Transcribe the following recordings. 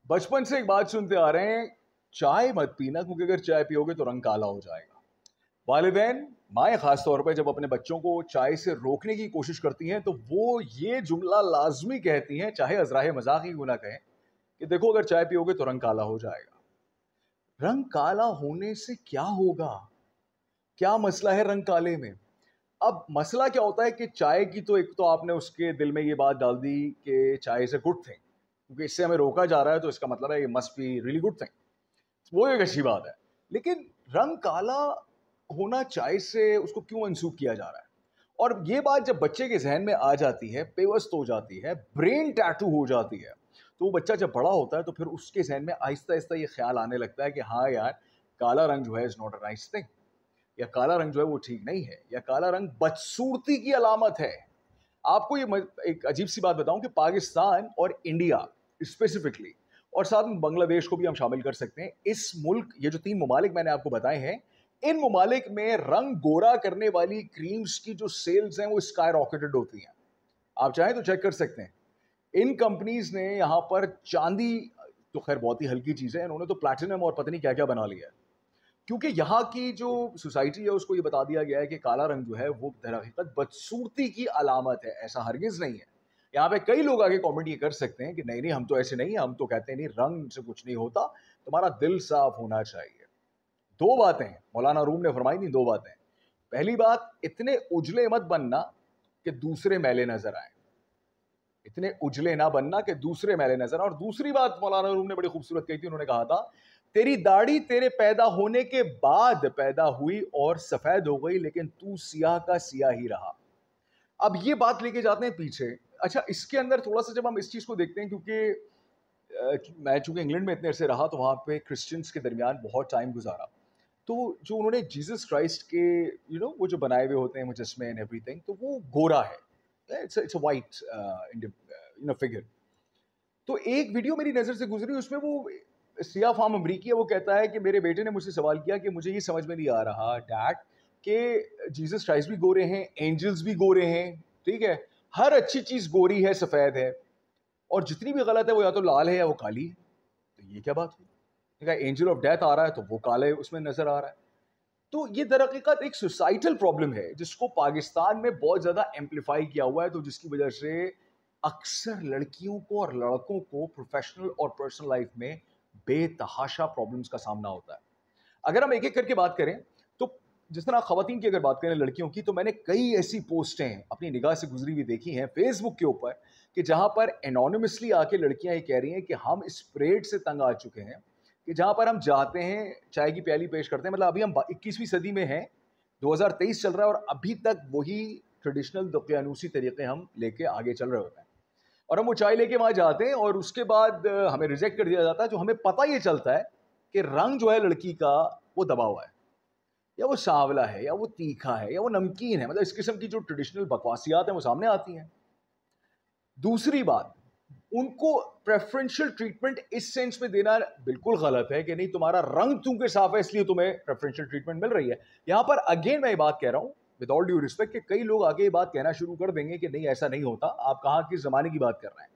बचपन से एक बात सुनते आ रहे हैं, चाय मत पीना क्योंकि अगर चाय पियोगे तो रंग काला हो जाएगा। वालिदैन माएँ खास तौर पे जब अपने बच्चों को चाय से रोकने की कोशिश करती हैं तो वो ये जुमला लाजमी कहती हैं, चाहे अजराहे मजाक ही क्यों ना कहें, कि देखो अगर चाय पियोगे तो रंग काला हो जाएगा। रंग काला होने से क्या होगा? क्या मसला है रंग काले में? अब मसला क्या होता है कि चाय की तो एक तो आपने उसके दिल में ये बात डाल दी कि चाय इज अ गुड थिंग, क्योंकि इससे हमें रोका जा रहा है तो इसका मतलब है ये must be really good thing. वो एक अच्छी बात है। लेकिन रंग काला होना चाय से उसको क्यों मंसूब किया जा रहा है? और ये बात जब बच्चे के जहन में आ जाती है, पेवस्त हो जाती है, ब्रेन टैटू हो जाती है, तो वो बच्चा जब बड़ा होता है तो फिर उसके जहन में आहिस्ता आहिस्ता ये ख्याल आने लगता है कि हाँ यार, काला रंग जो है is not a nice thing, या काला रंग जो है वो ठीक नहीं है, या काला रंग बदसूरती की अलामत है। आपको ये एक अजीब सी बात बताऊं कि पाकिस्तान और इंडिया स्पेसिफिकली, और साथ में बांग्लादेश को भी हम शामिल कर सकते हैं, इस मुल्क, ये जो 3 ममालिक मैंने आपको बताए हैं, इन ममालिक में रंग गोरा करने वाली क्रीम्स की जो सेल्स हैं वो स्काई रॉकेटेड होती हैं। आप चाहें तो चेक कर सकते हैं। इन कंपनीज ने यहाँ पर चांदी, तो खैर बहुत ही हल्की चीज़ है, इन्होंने तो प्लैटिनम और पता नहीं क्या क्या बना लिया है, क्योंकि यहाँ की जो सोसाइटी है उसको ये बता दिया गया है कि काला रंग जो है वो दरअसल बदसूरती की अलामत है। ऐसा हरगिज नहीं है। यहाँ पे कई लोग आगे कमेंट ये कर सकते हैं कि नहीं नहीं, हम तो ऐसे नहीं हैं, हम तो कहते हैं नहीं, रंग से कुछ नहीं होता, तुम्हारा दिल साफ होना चाहिए। 2 बातें मौलाना रूम ने फरमाई थी, 2 बातें। पहली बात, इतने उजले मत बनना कि दूसरे मैले नजर आए, इतने उजले ना बनना कि दूसरे मैले नजर आए। और दूसरी बात मौलाना रूम ने बड़ी खूबसूरत कही थी, उन्होंने कहा था, तेरी दाढ़ी तेरे पैदा होने के बाद पैदा हुई और सफेद हो गई, लेकिन तू सियाह का सियाह ही रहा। अब ये बात लेके जाते हैं पीछे। अच्छा, इसके अंदर थोड़ा सा जब हम इस चीज को देखते हैं, क्योंकि मैं चूंकि इंग्लैंड में इतने अरसे रहा तो वहां पे क्रिश्चियंस के दरमियान बहुत टाइम गुजारा, तो जो उन्होंने जीसस क्राइस्ट के वो जो बनाए हुए होते हैं मुजस्मे एंड एवरीथिंग, तो वो गोरा है, इट्स अ वाइट फिगर। तो एक वीडियो मेरी नज़र से गुजरी, उसमें वो सिया फार्म अमरीकी है, वो कहता है कि मेरे बेटे ने मुझसे सवाल किया कि मुझे ये समझ में नहीं आ रहा डैड कि जीसस क्राइस्ट भी गोरे हैं, एंजल्स भी गोरे हैं, ठीक है, हर अच्छी चीज़ गोरी है, सफ़ेद है, और जितनी भी गलत है वो या तो लाल है या वो काली है, तो ये क्या बात हुई? एंजल ऑफ डेथ आ रहा है तो वो काले उसमें नज़र आ रहा है। तो ये दरअसल एक सोसाइटल प्रॉब्लम है जिसको पाकिस्तान में बहुत ज़्यादा एम्पलीफाई किया हुआ है, तो जिसकी वजह से अक्सर लड़कियों को और लड़कों को प्रोफेशनल और पर्सनल लाइफ में बेतहाशा प्रॉब्लम्स का सामना होता है। अगर हम एक एक करके बात करें, तो जिस तरह खवातीन की अगर बात करें, लड़कियों की, तो मैंने कई ऐसी पोस्टें अपनी निगाह से गुजरी हुई देखी हैं फेसबुक के ऊपर, कि जहां पर एनोनिमसली आके लड़कियां ये कह रही हैं कि हम इस परेड से तंग आ चुके हैं, कि जहां पर हम जाते हैं, चाय की प्याली पेश करते हैं, मतलब अभी हम 21वीं सदी में हैं, 2023 चल रहा है, और अभी तक वही ट्रेडिशनल दकियानूसी तरीके हम लेके आगे चल रहे होते हैं, और हम वो चाय लेके वहां जाते हैं और उसके बाद हमें रिजेक्ट कर दिया जाता है। जो हमें पता ये चलता है कि रंग जो है लड़की का वो दबा हुआ है, या वो सांवला है, या वो तीखा है, या वो नमकीन है, मतलब इस किस्म की जो ट्रेडिशनल बकवासियात हैं वो सामने आती हैं। दूसरी बात, उनको प्रेफरेंशियल ट्रीटमेंट इस सेंस में देना बिल्कुल गलत है कि नहीं, तुम्हारा रंग चूंकि साफ है इसलिए तुम्हें प्रेफरेंशियल ट्रीटमेंट मिल रही है। यहां पर अगेन मैं ये बात कह रहा हूं विद ऑल ड्यू रिस्पेक्ट, कि कई लोग आगे ये बात कहना शुरू कर देंगे कि नहीं ऐसा नहीं होता, आप कहां किस जमाने की बात कर रहे हैं।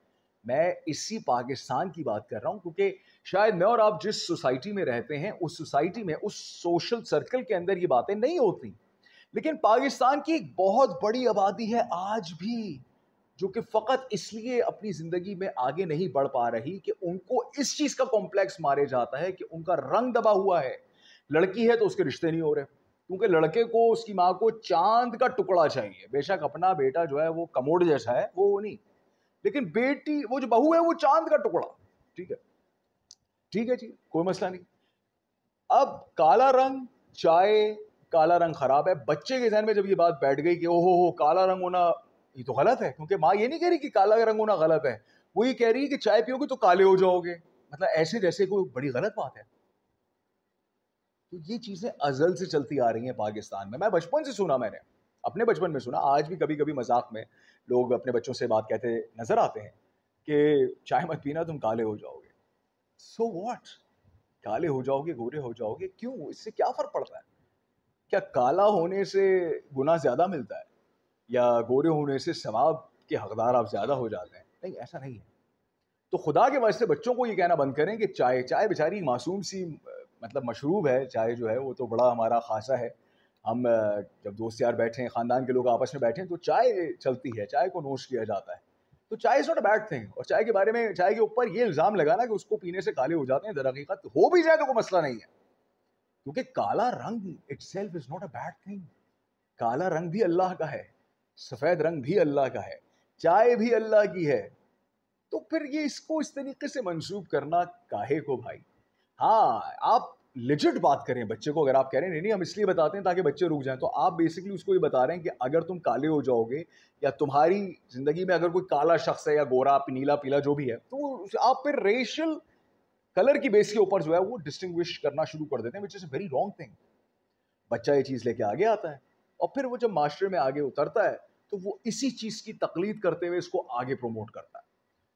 मैं इसी पाकिस्तान की बात कर रहा हूं, क्योंकि शायद मैं और आप जिस सोसाइटी में रहते हैं उस सोसाइटी में, उस सोशल सर्कल के अंदर ये बातें नहीं होती। लेकिन पाकिस्तान की एक बहुत बड़ी आबादी है आज भी, जो कि फकत इसलिए अपनी जिंदगी में आगे नहीं बढ़ पा रही कि उनको इस चीज का कॉम्प्लेक्स मारे जाता है कि उनका रंग दबा हुआ है। लड़की है तो उसके रिश्ते नहीं हो रहे, क्योंकि लड़के को उसकी माँ को चांद का टुकड़ा चाहिए। बेशक अपना बेटा जो है वो कमोड जैसा है, वो नहीं, लेकिन बेटी, वो जो बहू है वो चांद का टुकड़ा। ठीक है, ठीक है जी, कोई मसला नहीं। अब काला रंग चाहे, काला रंग खराब है, बच्चे के जहन में जब ये बात बैठ गई कि ओहो हो काला रंग होना ये तो गलत है, क्योंकि माँ ये नहीं कह रही कि काला रंग होना गलत है, वो ये कह रही है कि चाय पियोगे तो काले हो जाओगे, मतलब ऐसे जैसे कोई बड़ी गलत बात है। तो ये चीजें अजल से चलती आ रही हैं पाकिस्तान में। मैं बचपन से सुना, मैंने अपने बचपन में सुना, आज भी कभी कभी मजाक में लोग अपने बच्चों से बात कहते नजर आते हैं कि चाय मत पीना तुम काले हो जाओगे। सो व्हाट, काले हो जाओगे, गोरे हो जाओगे, क्यों, इससे क्या फर्क पड़ता है? क्या काला होने से गुनाह ज्यादा मिलता है, या गोरे होने से सवाब के हकदार आप ज्यादा हो जाते हैं? नहीं, ऐसा नहीं है। تو خدا کے واسطے بچوں کو یہ کہنا بند کریں کہ چائے بیچاری معصوم سی مطلب مشروب ہے. چائے جو ہے وہ تو بڑا ہمارا خاصہ ہے. ہم جب دوست یار بیٹھے ہیں, خاندان کے لوگ آپس میں بیٹھے ہیں, تو چائے چلتی ہے, چائے کو نوش کیا جاتا ہے. تو چائے is not a bad thing. اور چائے کے بارے میں, چائے کے اوپر یہ الزام لگانا کہ اس کو پینے سے کالے ہو جاتے ہیں, در حقیقت ہو بھی جائے تو کوئی مسئلہ نہیں ہے, کیونکہ کالا رنگ it self is not a bad thing. کالا رنگ بھی اللہ کا ہے, سفید رنگ بھی اللہ کا ہے, چائے بھی اللہ کی ہے. تو پھر یہ اس کو اس طریقے سے منسوب کرنا کاہے کو بھائی. ہاں آپ لیجٹ بات کریں بچے کو, اگر آپ کہہ رہے ہیں نہیں ہم اس لیے بتاتے ہیں تاکہ بچے رک جائیں, تو آپ بیسکلی اس کو یہ بتا رہے ہیں کہ اگر تم کالے ہو جاؤ گے یا تمہاری زندگی میں اگر کوئی کالا شخص ہے یا گورا نیلا پیلا جو بھی ہے, تو آپ پھر ریشل کلر کی بیس کے اوپر جو ہے وہ ڈسٹنگوش کرنا شروع کر دیتے ہیں, وچ از اے ویری رانگ تھنگ. بچہ یہ چیز لے کے آگے آتا ہے, اور پھر وہ جب معاشرے میں آگے اترتا ہے تو وہ اسی چیز کی تقلید کرتے ہوئے اس کو آگے پروموٹ کرتا ہے.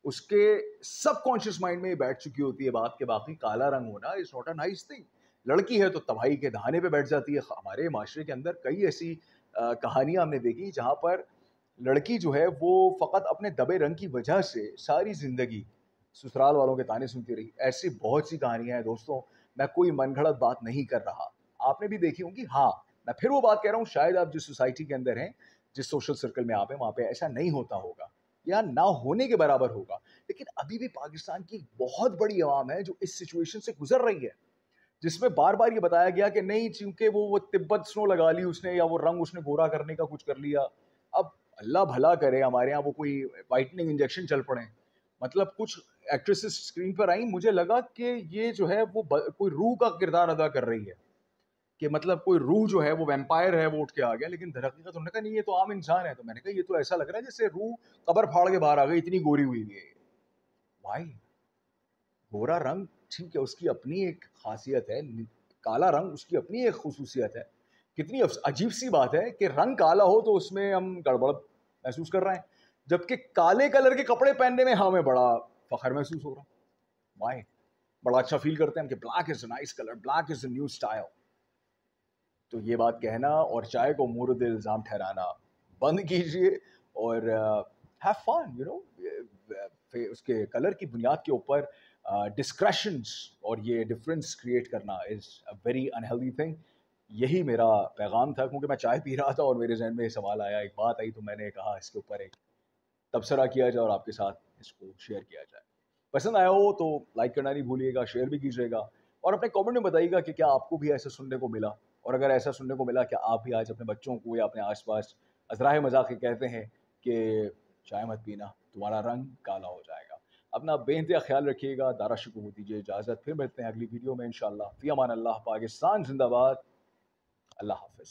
اس کے سب کانشیس مائنڈ میں یہ بیٹھ چکی ہوتی ہے بات کہ باقی کالا رنگ ہونا is not a nice thing. لڑکی ہے تو تباہی کے دہانے پہ بیٹھ جاتی ہے. ہمارے معاشرے کے اندر کئی ایسی کہانیاں ہم نے دیکھی جہاں پر لڑکی جو ہے وہ فقط اپنے دبے رنگ کی وجہ سے ساری زندگی سسرال والوں کے تانے سنتی رہی. ایسی بہت سی کہانیاں ہیں دوستوں, میں کوئی من گھڑت بات نہیں کر رہا, آپ نے بھی دیکھی ہوں گی. ہاں میں پھر وہ بات کہہ رہا ہوں, شاید آپ جس سوسائٹی کے اندر ہیں, جس سوشل سرکل میں آپ ہیں, وہاں پہ ایسا نہیں ہوتا ہوگا یا نہ ہونے کے برابر ہوگا, لیکن ابھی بھی پاکستان کی بہت بڑی عوام ہے جو اس سچویشن سے گزر رہی ہے, جس میں بار بار یہ بتایا گیا کہ نہیں چونکہ وہ تبت سنو لگا لی اس نے, یا وہ رنگ اس نے گورا کرنے کا کچھ کر لیا. اب اللہ بھلا کرے ہمارے یہاں وہ کوئی وائٹننگ انجیکشن چل پڑے. مطلب کچھ ایکٹریسز اسکرین پر آئیں, مجھے لگا کہ یہ جو ہے وہ کوئی روح کا کردار ادا کر رہی ہے, کہ مطلب کوئی روح جو ہے وہ ویمپائر ہے وہ اٹھ کے آ گیا, لیکن در حقیقت انہوں نے کہا نہیں یہ تو عام انسان ہے. تو میں نے کہا یہ تو ایسا لگ رہا ہے جیسے روح قبر پھاڑ کے باہر آ گئی, اتنی گوری ہوئی ہے. بھائی گورا رنگ ٹھیک ہے, اس کی اپنی ایک خاصیت ہے, کالا رنگ اس کی اپنی ایک خصوصیت ہے. کتنی عجیب سی بات ہے کہ رنگ کالا ہو تو اس میں ہم گڑبڑ محسوس کر رہے ہیں, جبکہ کالے کلر کے کپڑے پہننے میں ہمیں بڑا فخر محسوس ہو رہا ہے. وائے بڑا اچھا فیل کرتے ہیں ہم کہ black is a nice colour, black is a new style. تو یہ بات کہنا اور چائے کو مورد الزام ٹھہرانا بند کیجیے, اور ہیو فن, یو نو, اس کے کلر کی بنیاد کے اوپر ڈسکریشنز اور یہ ڈفرینس کریٹ کرنا از اے ویری انہیلدی تھنگ. یہی میرا پیغام تھا, کیونکہ میں چائے پی رہا تھا اور میرے ذہن میں یہ سوال آیا, ایک بات آئی, تو میں نے کہا اس کے اوپر ایک تبصرہ کیا جائے اور آپ کے ساتھ اس کو شیئر کیا جائے. پسند آیا ہو تو لائک کرنا نہیں بھولیے گا, شیئر بھی کیجیے گا, اور اپنے کامنٹ میں بتائیے گا کہ کیا آپ کو بھی ایسا سننے کو ملا, اور اگر ایسا سننے کو ملا کہ آپ بھی آج اپنے بچوں کو یا اپنے آس پاس ازراہ مذاق کہتے ہیں کہ چائے مت پینا تمہارا رنگ کالا ہو جائے گا. اپنا بے انتہا خیال رکھیے گا. دارا شکر دیجیے اجازت, پھر ملتے ہیں اگلی ویڈیو میں انشاءاللہ. فی امان اللہ. پاکستان زندہ باد. اللہ حافظ.